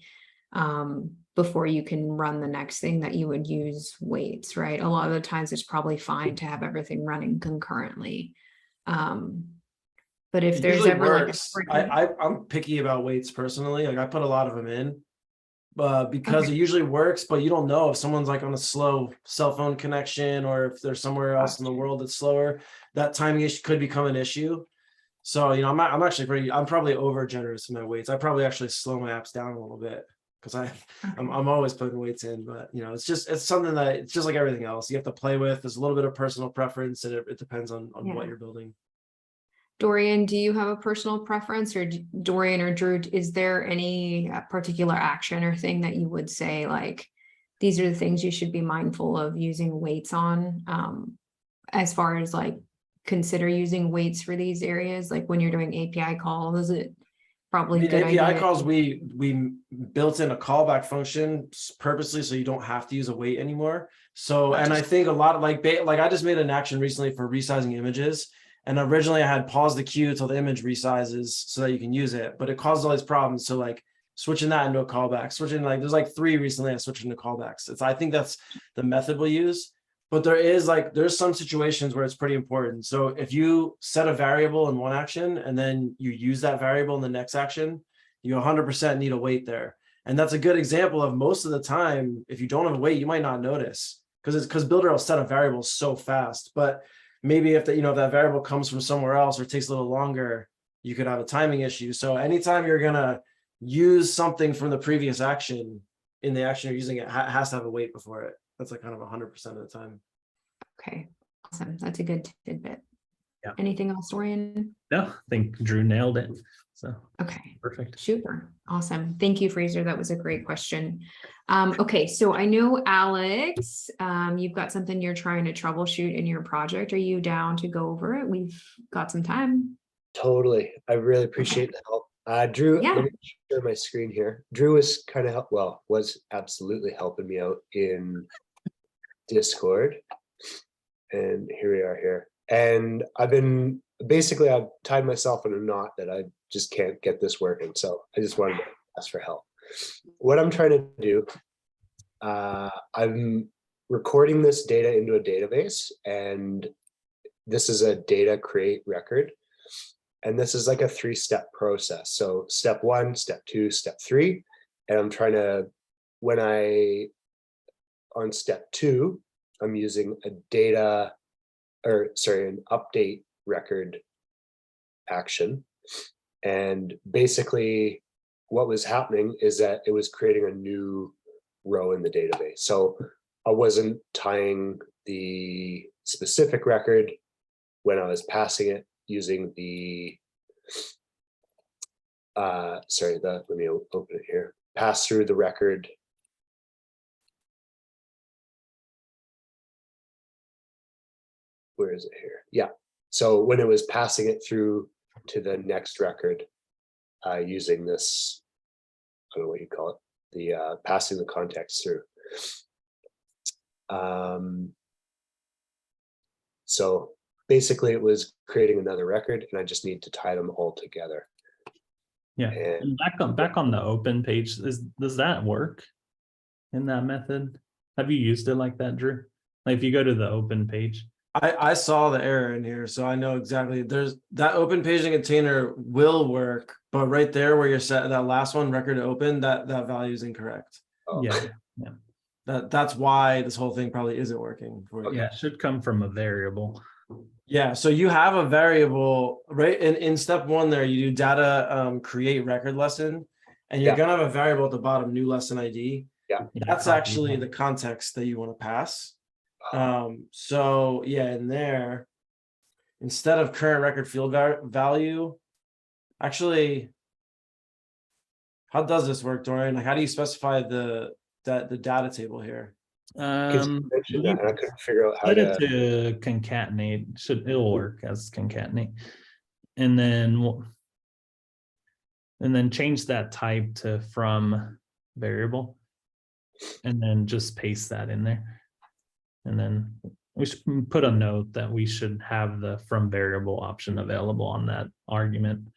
before you can run the next thing, that you would use waits, right? A lot of the times it's probably fine to have everything running concurrently. But if It there's usually ever works. like I'm picky about waits personally. Like I put a lot of them in. Because it usually works, but you don't know if someone's like on a slow cell phone connection or if there's somewhere else in the world that's slower, that timing issue could become an issue. So, I'm probably over generous in my waits. I probably actually slow my apps down a little bit because I'm always putting weights in, but it's something that it's just like everything else you have to play with. There's a little bit of personal preference and it depends on what you're building. Dorian, do you have a personal preference, or Dorian or Drew, is there any particular action or thing that you would say, like, these are the things you should be mindful of using weights on, as far as like consider using weights for these areas? Like when you're doing API calls, is it probably a good API idea? calls, we built in a callback function purposely so you don't have to use a wait anymore. So, and I think a lot of like I just made an action recently for resizing images. And originally I had paused the queue till the image resizes so that you can use it, but it caused all these problems. So like switching that into a callback, there's like 3 recently I switched into callbacks. I think that's the method we'll use, but there's some situations where it's pretty important. So if you set a variable in one action and then you use that variable in the next action, you 100% need a wait there. And that's a good example of most of the time, if you don't have a wait, you might not notice because Bildr will set a variable so fast, but maybe if that variable comes from somewhere else or takes a little longer, you could have a timing issue. So anytime you're gonna use something from the previous action in the action you're using, it has to have a wait before it. That's like kind of 100% of the time. Okay, awesome. That's a good tidbit. Yeah. Anything else, Dorian? No, I think Drew nailed it. So Okay, perfect. super. Awesome. Thank you, Fraser. That was a great question. Okay, so I know Alex, you've got something you're trying to troubleshoot in your project. Are you down to go over it? We've got some time. Totally. I really appreciate the help. Drew, Yeah. let me share my screen here. Drew was kind of was absolutely helping me out in Discord. And here we are here. And I've tied myself in a knot that I just can't get this working. So I just wanted to ask for help. What I'm trying to do, I'm recording this data into a database, and this is a data create record. And this is like a 3-step process. So step 1, step 2, step 3. And I'm trying to, on step 2, I'm using an update record action. And basically what was happening is that it was creating a new row in the database. So I wasn't tying the specific record when I was passing it using the let me open it here. Pass through the record. Where is it here? Yeah. So when it was passing it through to the next record, using this, I don't know what you call it, the passing the context through. So basically it was creating another record, and I just need to tie them all together. Yeah. And Back on the open page, does that work in that method? Have you used it like that, Drew? Like if you go to the open page. I saw the error in here, so I know exactly. There's that open paging container will work, but right there where you're set, that last one, record to open, that value is incorrect. oh, Yeah. That's why this whole thing probably isn't working for you. Yeah, it should come from a variable. Yeah, so you have a variable, right? In step 1 there, you do data create record lesson, and you're Yeah. gonna have a variable at the bottom, new lesson ID. Yeah. That's actually the context that you want to pass. So yeah, in there, instead of current record field value, actually, how does this work, Dorian? Like, how do you specify the data table here? because you mentioned that, and I couldn't figure out how Set it to. to concatenate. It'll work as concatenate, and then change that type to from variable, and then just paste that in there. And then we should put a note that we should have the from variable option available on that argument.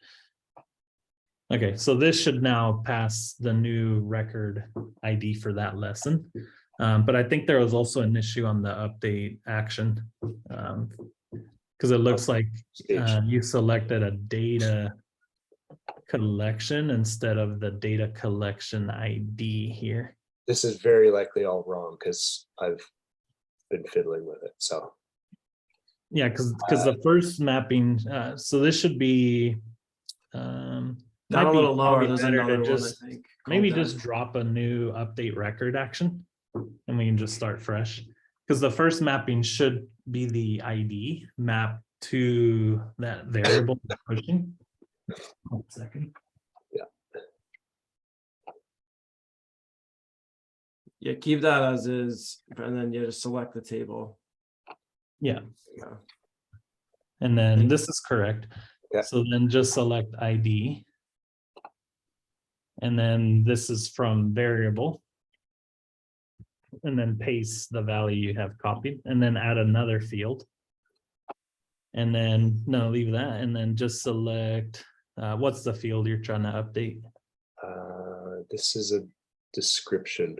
Okay, so this should now pass the new record ID for that lesson. But I think there was also an issue on the update action, because it looks like you selected a data collection instead of the data collection ID here. This is very likely all wrong because I've been fiddling with it. So Yeah, because the first mapping, so this should be Down might a be little lower, probably there's better to another one, I just think. maybe called just drop a new update record action, and we can just start fresh. Because the first mapping should be the ID map to that variable pushing. 1 second. Yeah, keep that as is, and then you just select the table. Yeah, Yeah. and then this is correct. Yeah. So then just select ID. And then this is from variable. And then paste the value you have copied, and then add another field. And then leave that, and then just select what's the field you're trying to update. this is a description.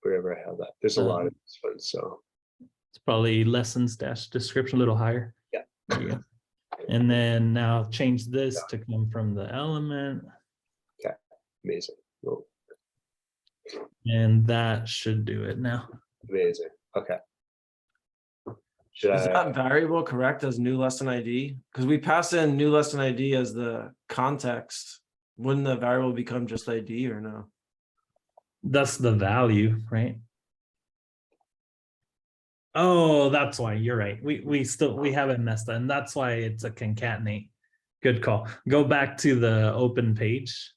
Wherever I have that, there's a lot of this one. So It's probably lessons dash description a little higher. Yeah. There you go. And then now change this to come from the element, amazing. Oh, and that should do it now. amazing. Okay. Should Is I? that variable correct as new lesson ID? Because we pass in new lesson ID as the context. Wouldn't the variable become just ID or no? That's the value, right? Oh, that's why you're right. We haven't messed up, and that's why it's a concatenate. Good call. Go back to the open page.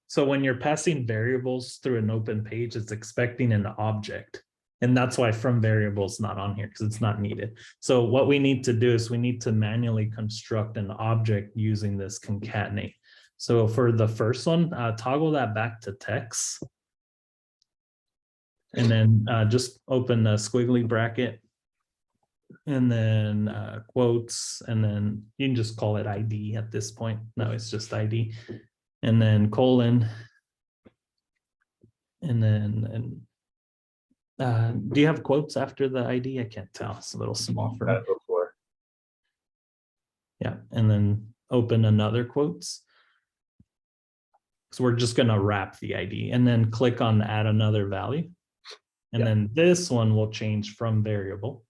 So when you're passing variables through an open page, it's expecting an object. And that's why from variables not on here, because it's not needed. So what we need to do is we need to manually construct an object using this concatenate. So for the first one, toggle that back to text. And then just open a squiggly bracket. And then quotes, and then you can just call it ID at this point. No, it's just ID. And then colon. And then do you have quotes after the ID? I can't tell. It's a little small for me. Before. Yeah, and then open another quotes. So we're just going to wrap the ID and then click on add another value. And then this one will change from variable.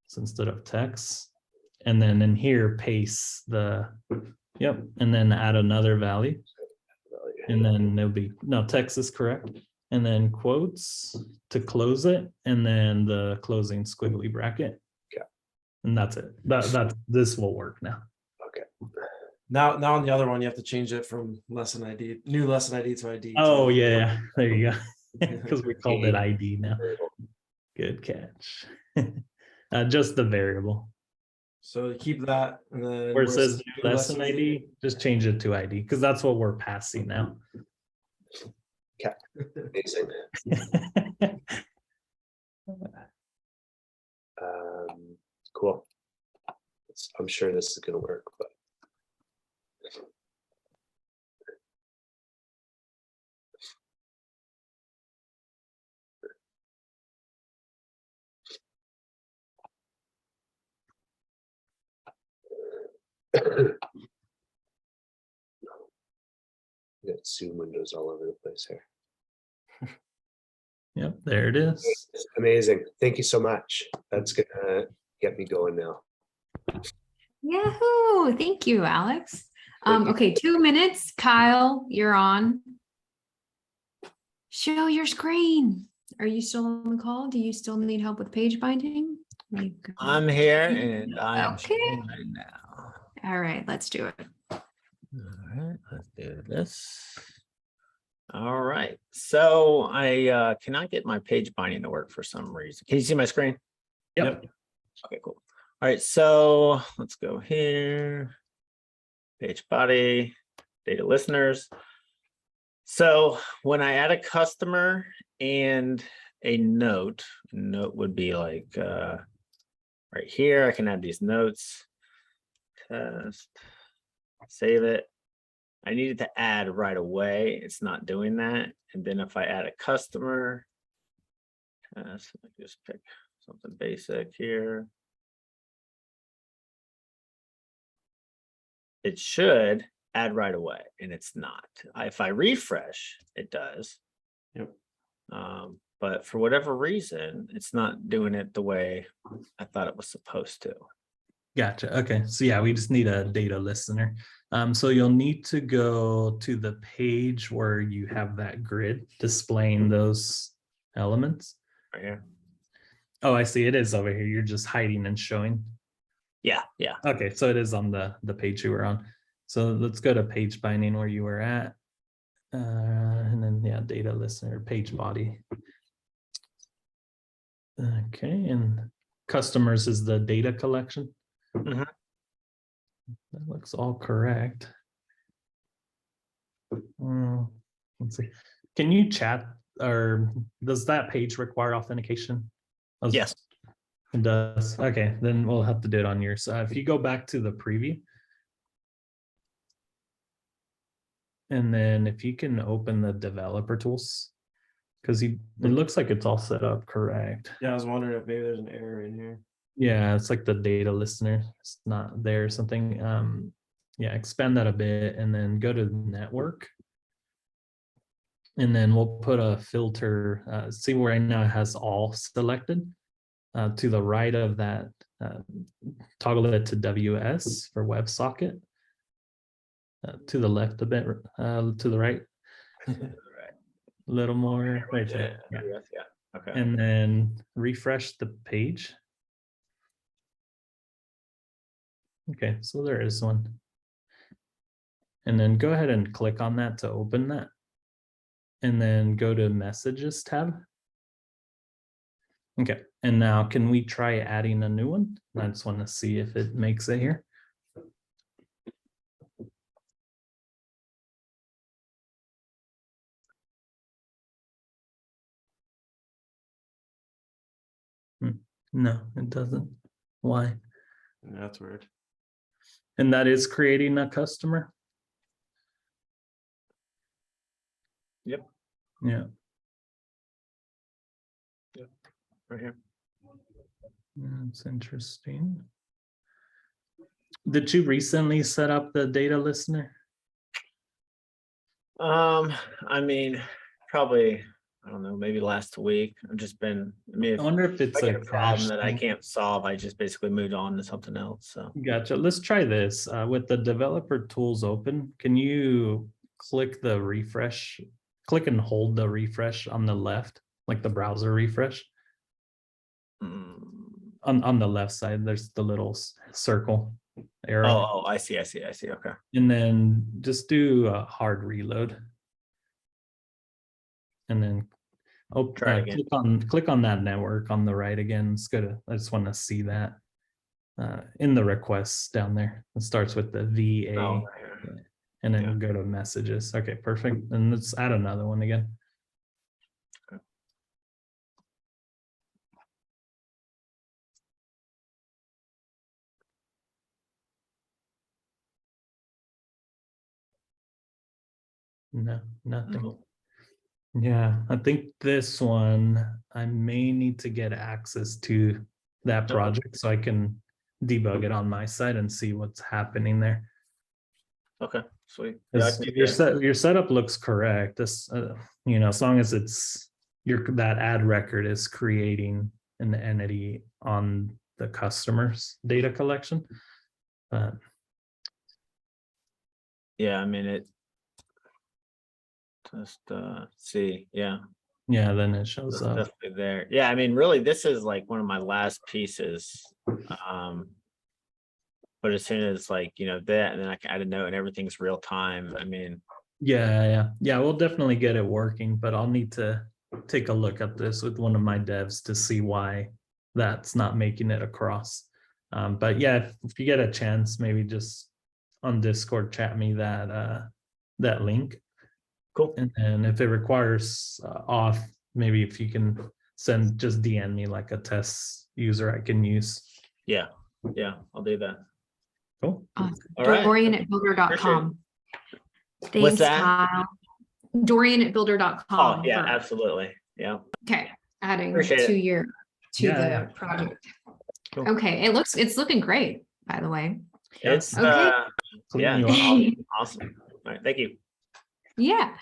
So instead of text, and then in here, paste the, and then add another value. And then it'll be, no, text is correct. And then quotes to close it, and then the closing squiggly bracket. Okay. And that's it. This will work now. Okay. Now on the other one, you have to change it from lesson ID, new lesson ID to ID. Oh yeah, there you go. Because we called it ID now. Good catch. Just the variable. So keep that, and then Where it says new lesson ID, just change it to ID, because that's what we're passing now. Amazing. Cool. I'm sure this is going to work, but. We got Zoom windows all over the place here. Yep, there it is. It's amazing. Thank you so much. That's gonna get me going now. Yahoo! Thank you, Alex. Thank you. Okay, 2 minutes. Kyle, you're on. Show your screen. Are you still on the call? Do you still need help with page binding? I'm here and I am Okay. sharing right now. All right, let's do it. All right, let's do this. All right, so I cannot get my page binding to work for some reason. Can you see my screen? Yep. Okay, cool. All right, so let's go here. Page body, data listeners. So when I add a customer and a note would be like right here. I can add these notes. Test, save it. I needed to add right away. It's not doing that. And then if I add a customer, test, I can just pick something basic here. It should add right away, and it's not. If I refresh, it does. Yep. But for whatever reason, it's not doing it the way I thought it was supposed to. Gotcha. Okay. So yeah, we just need a data listener. So you'll need to go to the page where you have that grid displaying those elements. Right here. Oh, I see. It is over here. You're just hiding and showing. Yeah, yeah. Okay, so it is on the page you were on. So let's go to page binding where you were at. And then yeah, data listener, page body. Okay, and customers is the data collection. Mhm. That looks all correct. Let's see. Can you chat, or does that page require authentication? Yes. It does. Okay, then we'll have to do it on yours. If you go back to the preview. And then if you can open the developer tools, because it looks like it's all set up correct. Yeah, I was wondering if maybe there's an error in here. Yeah, it's like the data listener. It's not there or something. Yeah, expand that a bit and then go to network. And then we'll put a filter, see where right now it has all selected. To the right of that, toggle it to WS for WebSocket. To the left a bit, to the right, a little more, right there. Yeah. Yeah. Okay. And then refresh the page. Okay, so there is one. And then go ahead and click on that to open that. And then go to Messages tab. Okay, and now can we try adding a new one? I just want to see if it makes it here. No, it doesn't. Why? That's weird. And that is creating a customer. Yep. Yeah. Right here. That's interesting. Did you recently set up the data listener? I mean, probably, I don't know, maybe last week. I've just been, I mean, I wonder if if it's I a get a problem cache that I thing. can't solve, I just basically moved on to something else, so. Gotcha. Let's try this. With the developer tools open, can you click the refresh, click and hold the refresh on the left, like the browser refresh? Mm. On the left side, there's the little circle arrow. Oh, I see, okay. And then just do a hard reload. And then Try it again. click on that network on the right again. It's good. I just want to see that in the requests down there. It starts with the VA Oh, right here. and then yeah. go to messages. Okay, perfect. And let's add another one again. Okay. No, nothing. No. Yeah, I think this one, I may need to get access to that Okay. project so I can debug it on my side and see what's happening there. Okay, sweet. Yeah, I 'Cause can do your that. your setup looks correct. This, you know, as long as it's that ad record is creating an entity on the customer's data collection. Yeah, I mean, it. Just see, yeah. Yeah, then it shows It's up. definitely there. Yeah, I mean, really, this is like one of my last pieces. But as soon as like, you know, that, and then I can add a note and everything's real time. I mean, Yeah, we'll definitely get it working, but I'll need to take a look at this with one of my devs to see why that's not making it across. But yeah, if you get a chance, maybe just on Discord chat me that link. cool. And then if it requires auth, maybe if you can just DM me like a test user I can use. Yeah, I'll do that. Cool. Awesome. All right. Dorian at Bildr.com. What's Thanks, that? Kyle. Dorian at Bildr.com. Oh, yeah, absolutely. Yeah. Okay, adding Appreciate it. to Yeah. the project. Cool. Okay, it's looking great, by the way. It's Okay. Clean yeah, you up. awesome. All right, thank you. Yeah.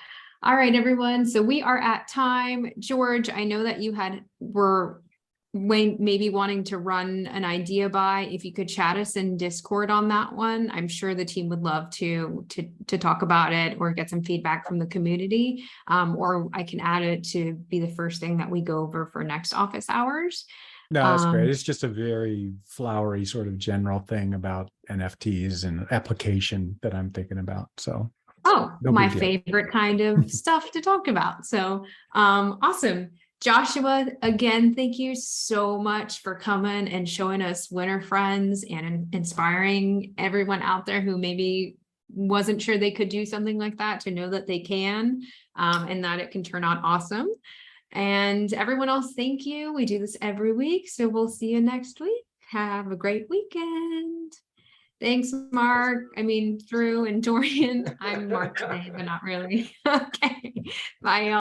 All right, everyone. So we are at time. George, I know that you were maybe wanting to run an idea by. If you could chat us in Discord on that one, I'm sure the team would love to talk about it or get some feedback from the community. Or I can add it to be the first thing that we go over for next office hours. No, that's great. It's just a very flowery sort of general thing about NFTs and application that I'm thinking about. So Oh, no my big deal. favorite kind of stuff to talk about. So awesome. Joshua, again, thank you so much for coming and showing us Winterfrens and inspiring everyone out there who maybe wasn't sure they could do something like that to know that they can and that it can turn out awesome. And everyone else, thank you. We do this every week, so we'll see you next week. Have a great weekend. Thanks, Mark. I mean, Drew and Dorian. I'm Mark today, but not really. Okay. Bye, y'all.